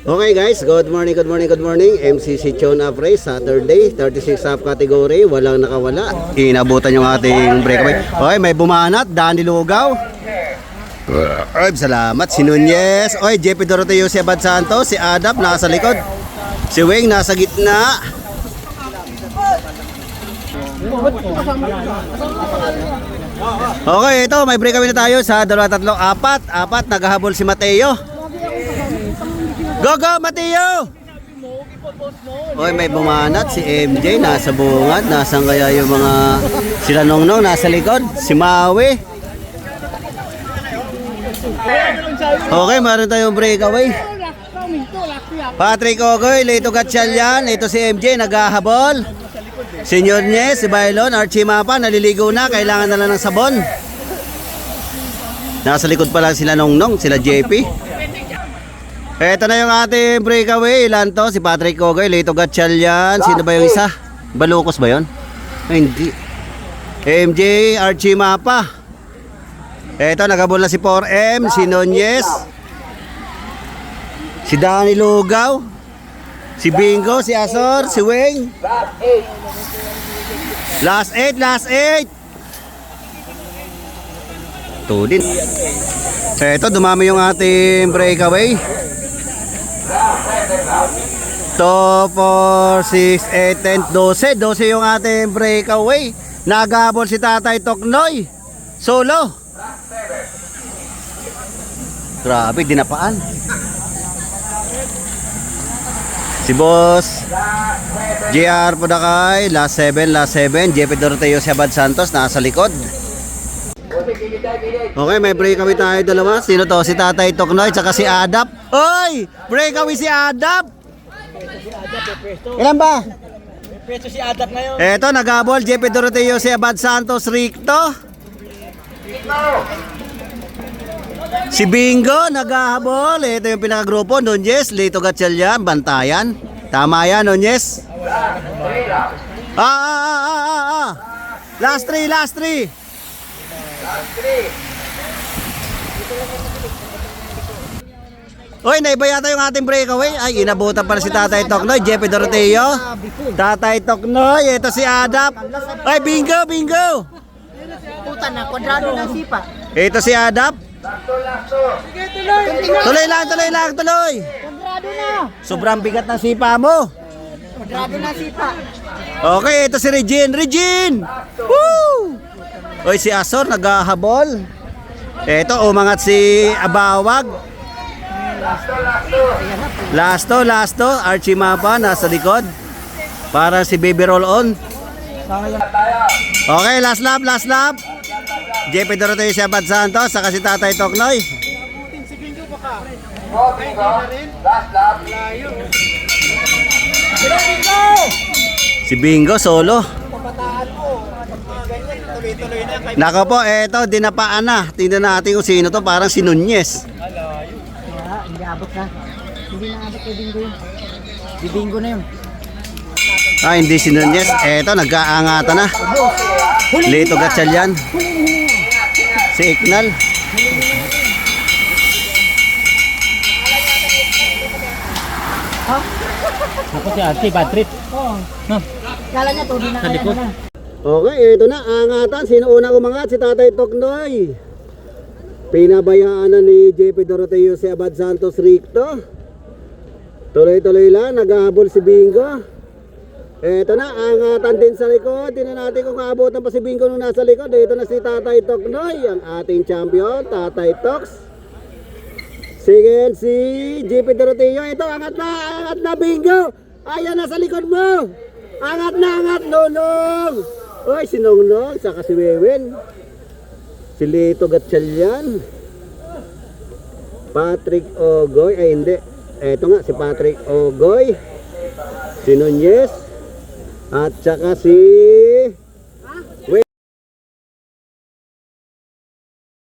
Okay guys, good morning. MCC Chona Race, Saturday, 36 half category, walang nakawala. Inabutan yung ating breakaway. Okay, may bumanat, Danny Lugaw. Ay, salamat. Si Nunez. Oy, JP Doroteo, si Abad Santos, si Adap nasa likod. Si Weng nasa gitna. Okay, ito may breakaway na tayo sa 2, 3, 4. Naghahabol si Mateo. Go Mateo! Oy, may bumanat si MJ nasa bungad. Nasaan kaya yung mga sila Nongnong nasa likod? Si Maui. Okay, meron tayong breakaway. Patrick Ogoy, Leito Gatchalian. Ito si MJ naghahabol. Si Nunez, si Bailon, Archie Mapa naliligo na, kailangan na lang ng sabon. Nasa likod pa lang sila Nongnong, sila JP. Ito na yung ating breakaway. Ilan to? Si Patrick Ogoy, Leito Gatchalian. Sino ba yung isa? Balukos ba yun? Ay, hindi. MJ, Archie Mapa. Ito, nagabol na si 4M, si Nunez. Si Danny Lugaw. Si Bingo, si Azor, si Weng. Last 8. Ito din. Ito, dumami yung ating breakaway. 2, 4, 6, 8, 10, 12 yung ating breakaway. Naghabol si Tatay Toknoy solo. Grabe, dinapaan. Si Boss JR Podakay, last 7. JP Doroteo, si Abad Santos nasa likod. Okay, may breakaway tayo dalawa. Sino to? Si Tatay Toknoy tsaka si Adap. Oy! Breakaway si Adap! Ilan ba? Peso si Adap ngayon. Eto, naghabol JP Doroteo, si Abad Santos, Ricto. Si Bingo, naghahabol. Ito yung pinakagrupo, Nunez, Leito Gatchalian, Bantayan. Tama yan, Nunez. Last 3. Oy, naiba yata yung ating breakaway. Ay, inabutan pala si Tatay Toknoy, JP Doroteo. Tatay Toknoy, ito si Adap. Ay, Bingo. Puta na, kwadrado ng sipa. Ito si Adap. Tuloy lang. Kwadrado na. Sobrang bigat ng sipa mo. Kwadrado ng sipa. Okay, ito si Regine. Woo! Oy, si Azor naghahabol. Ito, umangat si Abawag. Lasto. Archie Mapa nasa likod. Para si Baby Roll On. Okay, last lap. JP Doroteo, si Abad Santos, saka si Tatay Toknoy. Si Bingo solo. Nako po, eto dinapaan na. Tingnan natin kung sino to, parang si Nunez. Hindi abot na. Hindi na abot kay Bingo yun. Di Bingo na yun. Hindi si Nunez. Eto, nag-aangatan na. Leito Gatchalian. Si Iknal. Ako si Archie, bad trip. Kala niya to, di na kaya na. Okay, ito na, angatan. Sino unang umangat? Si Tatay Toknoy. Pinabayaan na ni JP Doroteo, si Abad Santos, Ricto. Tuloy lang, naghahabol si Bingo. Ito na, angatan din sa likod. Tingnan natin kung aabotan pa si Bingo nung nasa likod. Ito na si Tatay Toknoy, ang ating champion, Tatay Toks. Sige, si JP Doroteo. Ito, angat na Bingo. Ayan na sa likod mo. Angat, Nonong. Oy, si Nongnong, saka si Wewen. Si Leito Gatchalian. Patrick Ogoy, ay hindi. Eto nga, si Patrick Ogoy. Si Nunez. At saka si